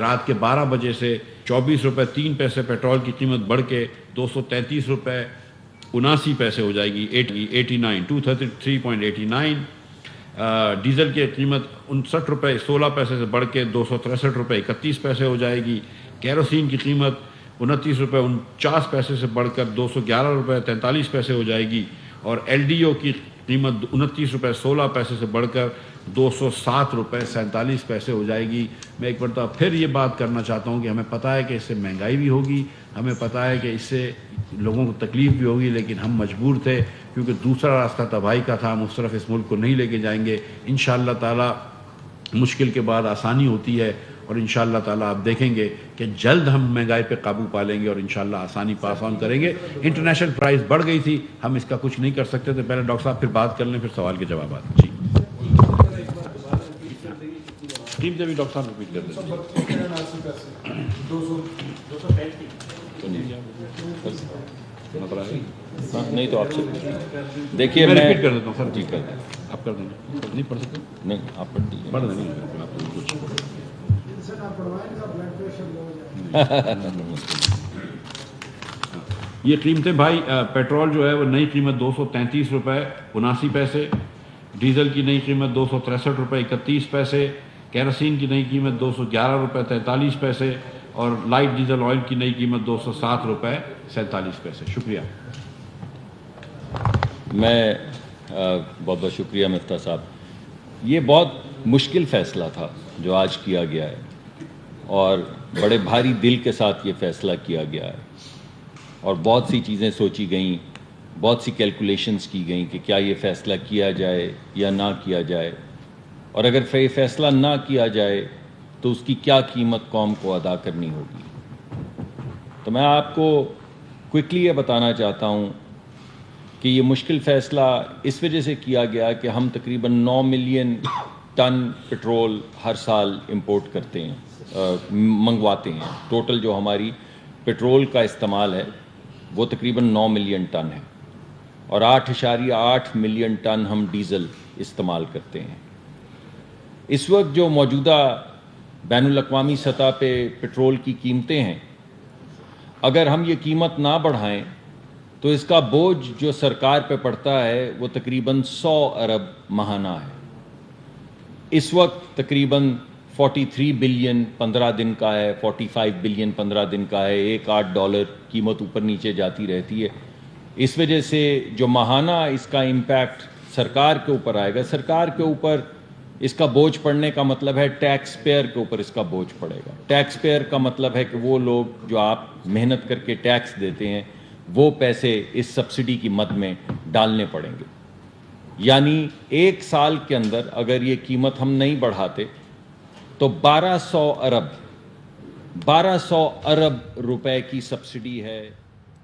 رات کے 12 بجے سے 24 روپے 3 پیسے پیٹرول کی قیمت بڑھ کے 233 روپے 79 پیسے ہو جائے گی، 233.89۔ ڈیزل کی قیمت 59 روپے 16 پیسے سے بڑھ کے 263 روپے 31 پیسے ہو جائے گی۔ کیروسین کی قیمت 29 روپے 49 پیسے سے بڑھ کر 211 روپے 43 پیسے ہو جائے گی، اور ایل ڈی او کی قیمت 29 روپے 16 پیسے سے بڑھ کر 207 روپے 47 پیسے ہو جائے گی۔ میں ایک مرتبہ پھر یہ بات کرنا چاہتا ہوں کہ ہمیں پتہ ہے کہ اس سے مہنگائی بھی ہوگی، ہمیں پتہ ہے کہ اس سے لوگوں کو تکلیف بھی ہوگی، لیکن ہم مجبور تھے کیونکہ دوسرا راستہ تباہی کا تھا، ہم اس طرف اس ملک کو نہیں لے کے جائیں گے۔ انشاءاللہ تعالی مشکل کے بعد آسانی ہوتی ہے، اور انشاءاللہ تعالی آپ دیکھیں گے کہ جلد ہم مہنگائی پہ قابو پا لیں گے اور انشاءاللہ آسانی پاس آن کریں گے۔ انٹرنیشنل پرائز بڑھ گئی تھی، ہم اس کا کچھ نہیں کر سکتے تھے۔ پہلے ڈاکٹر صاحب پھر بات کر لیں، پھر سوال کے جوابات۔ جی قیمتیں بھی ڈاکٹر صاحب ریپیٹ کر دیں۔ نہیں تو آپ سے دیکھیے، میں میں ریپیٹ کر دیتا ہوں سر۔ جی کر دیں، آپ کر دیں، نہیں پڑھ سکتے؟ نہیں آپ پڑھ دیجیے۔ پڑھ دیں آپ کچھ۔ یہ قیمتیں بھائی، پیٹرول جو ہے وہ نئی قیمت 233 روپے 79 پیسے، ڈیزل کی نئی قیمت 263 روپے 31 پیسے، کیروسین کی نئی قیمت 211 روپے 43 پیسے، اور لائٹ ڈیزل آئل کی نئی قیمت 207 روپے 47 پیسے۔ شکریہ۔ میں بہت بہت شکریہ مفتاح صاحب۔ یہ بہت مشکل فیصلہ تھا جو آج کیا گیا ہے، اور بڑے بھاری دل کے ساتھ یہ فیصلہ کیا گیا ہے، اور بہت سی چیزیں سوچی گئیں، بہت سی کیلکولیشنز کی گئیں کہ کیا یہ فیصلہ کیا جائے یا نہ کیا جائے، اور اگر یہ فیصلہ نہ کیا جائے تو اس کی کیا قیمت قوم کو ادا کرنی ہوگی۔ تو میں آپ کو کوئکلی یہ بتانا چاہتا ہوں کہ یہ مشکل فیصلہ اس وجہ سے کیا گیا کہ ہم تقریباً 9 ملین ٹن پٹرول ہر سال امپورٹ کرتے ہیں، منگواتے ہیں۔ ٹوٹل جو ہماری پٹرول کا استعمال ہے وہ تقریباً 9 ملین ٹن ہے، اور 8.8 ملین ٹن ہم ڈیزل استعمال کرتے ہیں۔ اس وقت جو موجودہ بین الاقوامی سطح پہ پٹرول کی قیمتیں ہیں، اگر ہم یہ قیمت نہ بڑھائیں تو اس کا بوجھ جو سرکار پہ پڑتا ہے وہ تقریباً 100 ارب ماہانہ ہے۔ اس وقت تقریباً 43 بلین 15 دن کا ہے، 45 بلین 15 دن کا ہے، $1-8 قیمت اوپر نیچے جاتی رہتی ہے۔ اس وجہ سے جو ماہانہ اس کا امپیکٹ سرکار کے اوپر آئے گا، سرکار کے اوپر اس کا بوجھ پڑنے کا مطلب ہے ٹیکس پیئر کے اوپر اس کا بوجھ پڑے گا۔ ٹیکس پیئر کا مطلب ہے کہ وہ لوگ جو آپ محنت کر کے ٹیکس دیتے ہیں وہ پیسے اس سبسڈی کی مد میں ڈالنے پڑیں گے۔ یعنی 1 سال کے اندر اگر یہ قیمت ہم نہیں بڑھاتے تو 1200 ارب روپے کی سبسڈی ہے۔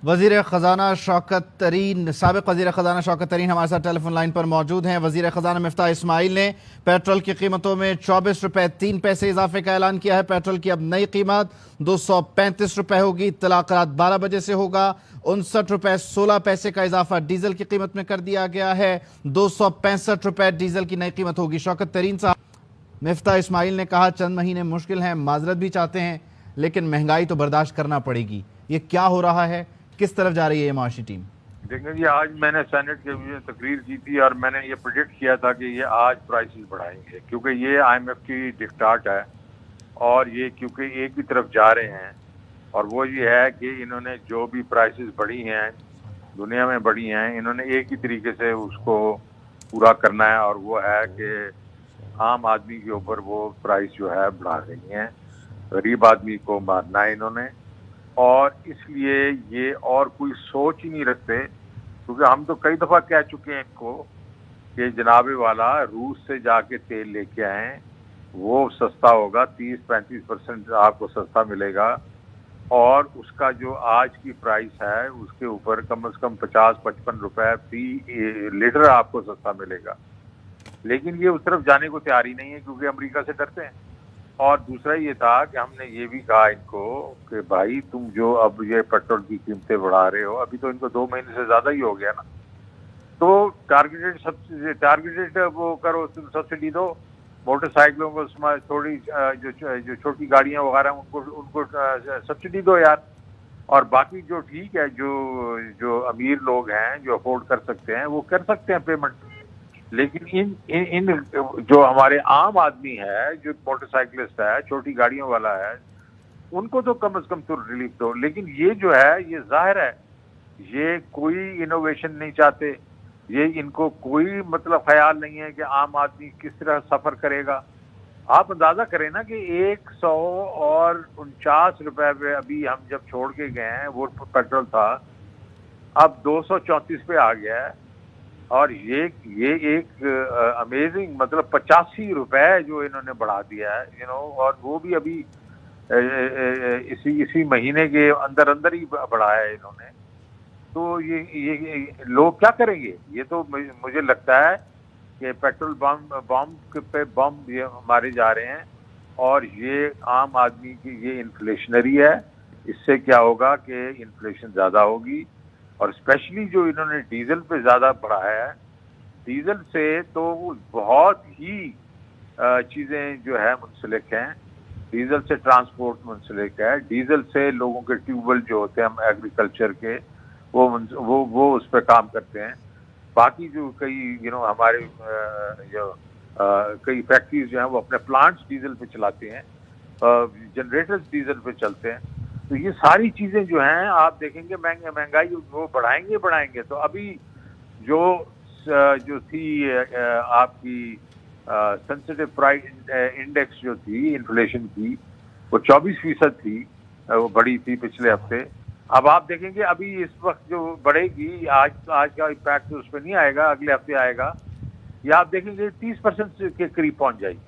وزیر خزانہ شوکت ترین، سابق وزیر خزانہ شوکت ترین ہمارے ساتھ ٹیلی فون لائن پر موجود ہیں۔ وزیر خزانہ مفتاح اسماعیل نے پیٹرول کی قیمتوں میں 24 روپے 3 پیسے اضافے کا اعلان کیا ہے۔ پیٹرول کی اب نئی قیمت 235 روپے ہوگی، اطلاق رات 12 بجے سے ہوگا۔ 59 روپے 16 پیسے کا اضافہ ڈیزل کی قیمت میں کر دیا گیا ہے، 265 روپے ڈیزل کی نئی قیمت ہوگی۔ شوکت ترین صاحب، مفتاح اسماعیل نے کہا چند مہینے مشکل ہیں، معذرت بھی چاہتے ہیں، لیکن مہنگائی تو برداشت کرنا پڑے گی۔ یہ کیا ہو رہا ہے؟ کس طرف جا رہی ہے یہ معاشی ٹیم؟ دیکھیں جی، آج میں نے سینٹ کے تقریر کی تھی اور میں نے یہ پریڈکٹ کیا تھا کہ یہ آج پرائسز بڑھائیں گے، کیونکہ یہ آئی ایم ایف کی ڈکٹاٹ ہے، اور یہ کیونکہ ایک ہی طرف جا رہے ہیں، اور وہ یہ ہے کہ انہوں نے جو بھی پرائسز بڑھی ہیں دنیا میں بڑھی ہیں، انہوں نے ایک ہی طریقے سے اس کو پورا کرنا ہے، اور وہ ہے کہ عام آدمی کے اوپر وہ پرائس جو ہے بڑھا رہی ہیں، غریب آدمی کو مارنا ہے انہوں نے۔ اور اس لیے یہ اور کوئی سوچ ہی نہیں رکھتے، کیونکہ ہم تو کئی دفعہ کہہ چکے ہیں ان کو کہ جناب والا روس سے جا کے تیل لے کے آئیں، وہ سستا ہوگا، 30-35% آپ کو سستا ملے گا، اور اس کا جو آج کی پرائس ہے اس کے اوپر کم از کم 50-55 روپے فی لیٹر آپ کو سستا ملے گا۔ لیکن یہ اس طرف جانے کو تیار ہی نہیں ہے، کیونکہ امریکہ سے ڈرتے ہیں۔ اور دوسرا یہ تھا کہ ہم نے یہ بھی کہا ان کو کہ بھائی تم جو اب یہ پیٹرول کی قیمتیں بڑھا رہے ہو، ابھی تو ان کو 2 مہینے سے زیادہ ہی ہو گیا نا، تو ٹارگیٹڈ وہ کرو، تم سبسڈی دو، موٹر سائیکلوں کو تھوڑی جو چھوٹی گاڑیاں وغیرہ ان کو سبسڈی دو یار، اور باقی جو ٹھیک ہے جو امیر لوگ ہیں جو افورڈ کر سکتے ہیں وہ کر سکتے ہیں پیمنٹ، لیکن ان جو ہمارے عام آدمی ہے جو موٹر سائیکلسٹ ہے چھوٹی گاڑیوں والا ہے ان کو تو کم از کم تو ریلیف دو. لیکن یہ جو ہے یہ ظاہر ہے یہ کوئی انوویشن نہیں چاہتے، یہ ان کو کوئی مطلب خیال نہیں ہے کہ عام آدمی کس طرح سفر کرے گا. آپ اندازہ کریں نا کہ 149 روپے پہ ابھی ہم جب چھوڑ کے گئے ہیں وہ پیٹرول تھا، اب 234 پہ آ گیا ہے، اور یہ ایک امیزنگ مطلب 85 روپے جو انہوں نے بڑھا دیا ہے اور وہ بھی ابھی اسی مہینے کے اندر ہی بڑھایا ہے انہوں نے. تو یہ لوگ کیا کریں گے؟ یہ تو مجھے لگتا ہے کہ پیٹرول بم پہ بم یہ مارے جا رہے ہیں، اور یہ عام آدمی کی یہ انفلیشنری ہے. اس سے کیا ہوگا کہ انفلیشن زیادہ ہوگی، اور اسپیشلی جو انہوں نے ڈیزل پہ زیادہ بڑھایا ہے، ڈیزل سے تو بہت ہی چیزیں جو ہے منسلک ہیں. ڈیزل سے ٹرانسپورٹ منسلک ہے، ڈیزل سے لوگوں کے ٹیوب ویل جو ہوتے ہیں ایگریکلچر کے وہ اس پہ کام کرتے ہیں. باقی جو کئی ہمارے جو کئی فیکٹریز جو ہیں وہ اپنے پلانٹس ڈیزل پہ چلاتے ہیں، جنریٹرز ڈیزل پہ چلتے ہیں. تو یہ ساری چیزیں جو ہیں آپ دیکھیں گے مہنگائی وہ بڑھائیں گے. تو ابھی جو تھی آپ کی سینسٹیو پرائس انڈیکس جو تھی انفلیشن کی وہ 24% تھی، وہ بڑی تھی پچھلے ہفتے. اب آپ دیکھیں گے ابھی اس وقت جو بڑھے گی آج کا امپیکٹ اس پہ نہیں آئے گا، اگلے ہفتے آئے گا، یا آپ دیکھیں گے 30% کے قریب پہنچ جائے گی.